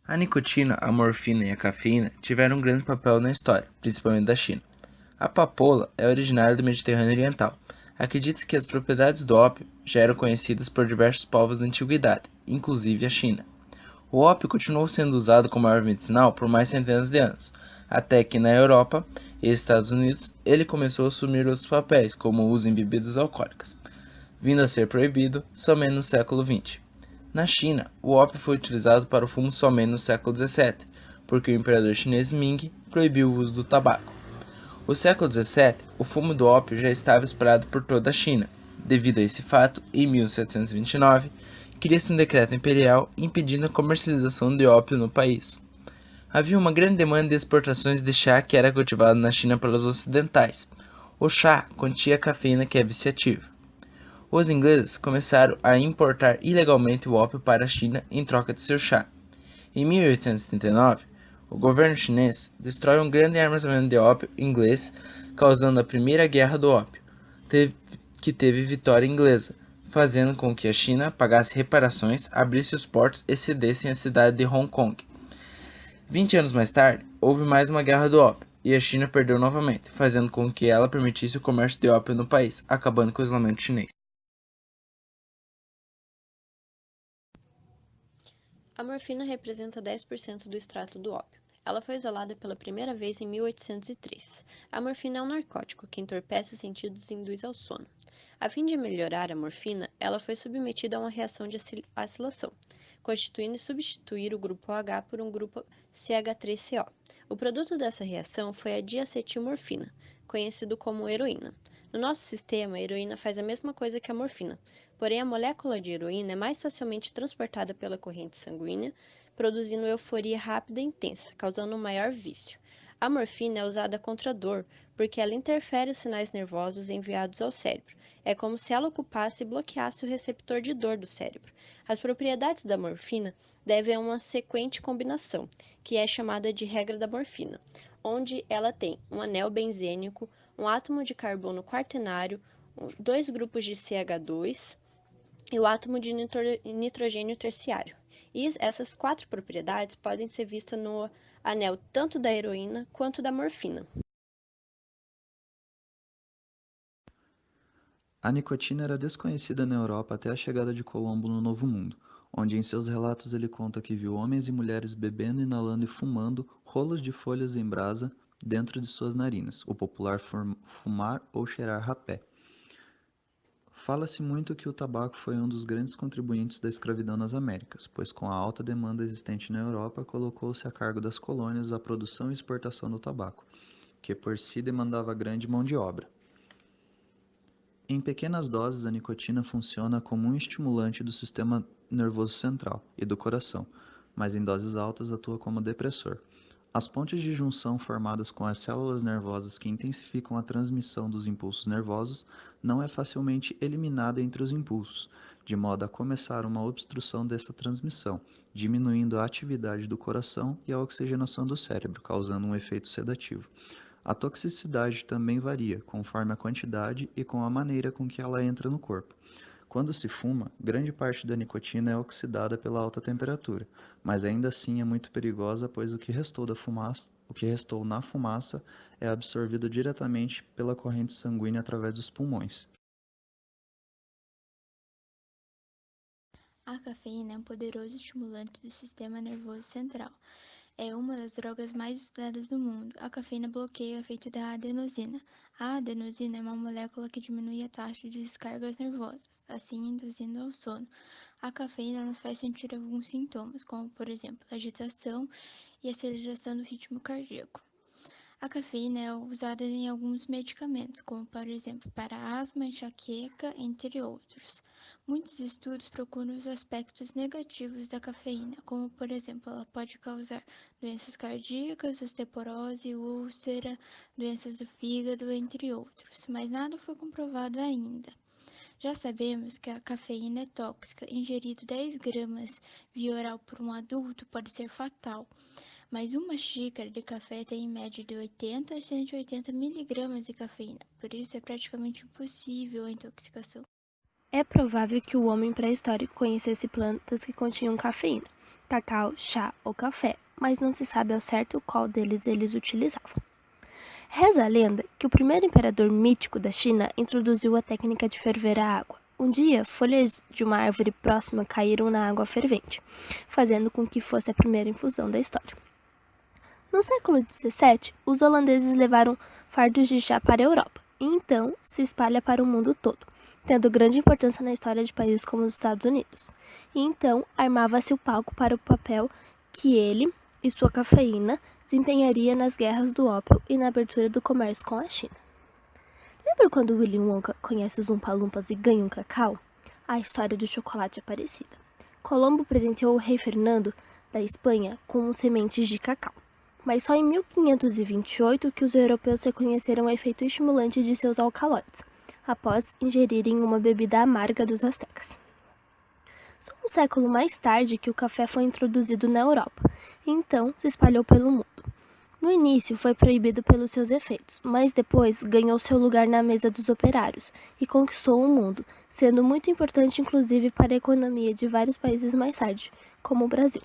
A nicotina, a morfina e a cafeína tiveram um grande papel na história, principalmente da China. A papoula é originária do Mediterrâneo Oriental. Acredita-se que as propriedades do ópio já eram conhecidas por diversos povos da antiguidade, inclusive a China. O ópio continuou sendo usado como erva medicinal por mais centenas de anos, até que na Europa e Estados Unidos ele começou a assumir outros papéis, como o uso em bebidas alcoólicas, vindo a ser proibido somente no século XX. Na China, o ópio foi utilizado para o fumo somente no século XVII, porque o imperador chinês Ming proibiu o uso do tabaco. No século XVII, o fumo do ópio já estava espalhado por toda a China. Devido a esse fato, em 1729, cria-se um decreto imperial impedindo a comercialização de ópio no país. Havia uma grande demanda de exportações de chá que era cultivado na China pelos ocidentais. O chá continha cafeína que é viciativa. Os ingleses começaram a importar ilegalmente o ópio para a China em troca de seu chá. Em 1839, o governo chinês destrói um grande armazenamento de ópio inglês, causando a Primeira Guerra do Ópio, que teve vitória inglesa, fazendo com que a China pagasse reparações, abrisse os portos e cedesse a cidade de Hong Kong. 20 anos mais tarde, houve mais uma guerra do ópio, e a China perdeu novamente, fazendo com que ela permitisse o comércio de ópio no país, acabando com o isolamento chinês. A morfina representa 10% do extrato do ópio. Ela foi isolada pela primeira vez em 1803. A morfina é um narcótico que entorpece os sentidos e induz ao sono. A fim de melhorar a morfina, ela foi submetida a uma reação de acilação, constituindo e substituir o grupo OH por um grupo CH3CO. O produto dessa reação foi a diacetilmorfina, conhecido como heroína. No nosso sistema, a heroína faz a mesma coisa que a morfina, porém a molécula de heroína é mais facilmente transportada pela corrente sanguínea, produzindo euforia rápida e intensa, causando um maior vício. A morfina é usada contra a dor, porque ela interfere os sinais nervosos enviados ao cérebro. É como se ela ocupasse e bloqueasse o receptor de dor do cérebro. As propriedades da morfina devem a uma sequente combinação, que é chamada de regra da morfina, onde ela tem um anel benzênico, um átomo de carbono quaternário, dois grupos de CH2 e o átomo de nitrogênio terciário. E essas quatro propriedades podem ser vistas no anel tanto da heroína quanto da morfina. A nicotina era desconhecida na Europa até a chegada de Colombo no Novo Mundo, onde em seus relatos ele conta que viu homens e mulheres bebendo, inalando e fumando rolos de folhas em brasa dentro de suas narinas, o popular fumar ou cheirar rapé. Fala-se muito que o tabaco foi um dos grandes contribuintes da escravidão nas Américas, pois com a alta demanda existente na Europa, colocou-se a cargo das colônias a produção e exportação do tabaco, que por si demandava grande mão de obra. Em pequenas doses, a nicotina funciona como um estimulante do sistema nervoso central e do coração, mas em doses altas atua como depressor. As pontes de junção formadas com as células nervosas que intensificam a transmissão dos impulsos nervosos não é facilmente eliminada entre os impulsos, de modo a começar uma obstrução dessa transmissão, diminuindo a atividade do coração e a oxigenação do cérebro, causando um efeito sedativo. A toxicidade também varia, conforme a quantidade e com a maneira com que ela entra no corpo. Quando se fuma, grande parte da nicotina é oxidada pela alta temperatura, mas ainda assim é muito perigosa, pois o que restou na fumaça é absorvido diretamente pela corrente sanguínea através dos pulmões. A cafeína é um poderoso estimulante do sistema nervoso central. É uma das drogas mais estudadas do mundo. A cafeína bloqueia o efeito da adenosina. A adenosina é uma molécula que diminui a taxa de descargas nervosas, assim induzindo ao sono. A cafeína nos faz sentir alguns sintomas, como por exemplo, agitação e aceleração do ritmo cardíaco. A cafeína é usada em alguns medicamentos, como por exemplo para asma, enxaqueca, entre outros. Muitos estudos procuram os aspectos negativos da cafeína, como por exemplo, ela pode causar doenças cardíacas, osteoporose, úlcera, doenças do fígado, entre outros, mas nada foi comprovado ainda. Já sabemos que a cafeína é tóxica. Ingerido 10 gramas via oral por um adulto pode ser fatal, mas uma xícara de café tem em média de 80 a 180 miligramas de cafeína, por isso é praticamente impossível a intoxicação. É provável que o homem pré-histórico conhecesse plantas que continham cafeína. cacau, chá ou café, mas não se sabe ao certo qual deles eles utilizavam. Reza a lenda que o primeiro imperador mítico da China introduziu a técnica de ferver a água. Um dia, folhas de uma árvore próxima caíram na água fervente, fazendo com que fosse a primeira infusão da história. No século XVII, os holandeses levaram fardos de chá para a Europa, e então se espalha para o mundo todo, tendo grande importância na história de países como os Estados Unidos. E então armava-se o palco para o papel que ele e sua cafeína desempenharia nas guerras do ópio e na abertura do comércio com a China. Lembra quando Willy Wonka conhece os Umpa-Lumpas e ganha um cacau? A história do chocolate é parecida. Colombo presenteou o rei Fernando da Espanha com sementes de cacau. Mas só em 1528 que os europeus reconheceram o efeito estimulante de seus alcaloides, após ingerirem uma bebida amarga dos astecas. Só um século mais tarde que o café foi introduzido na Europa, e então se espalhou pelo mundo. No início foi proibido pelos seus efeitos, mas depois ganhou seu lugar na mesa dos operários e conquistou o mundo, sendo muito importante inclusive para a economia de vários países mais tarde, como o Brasil.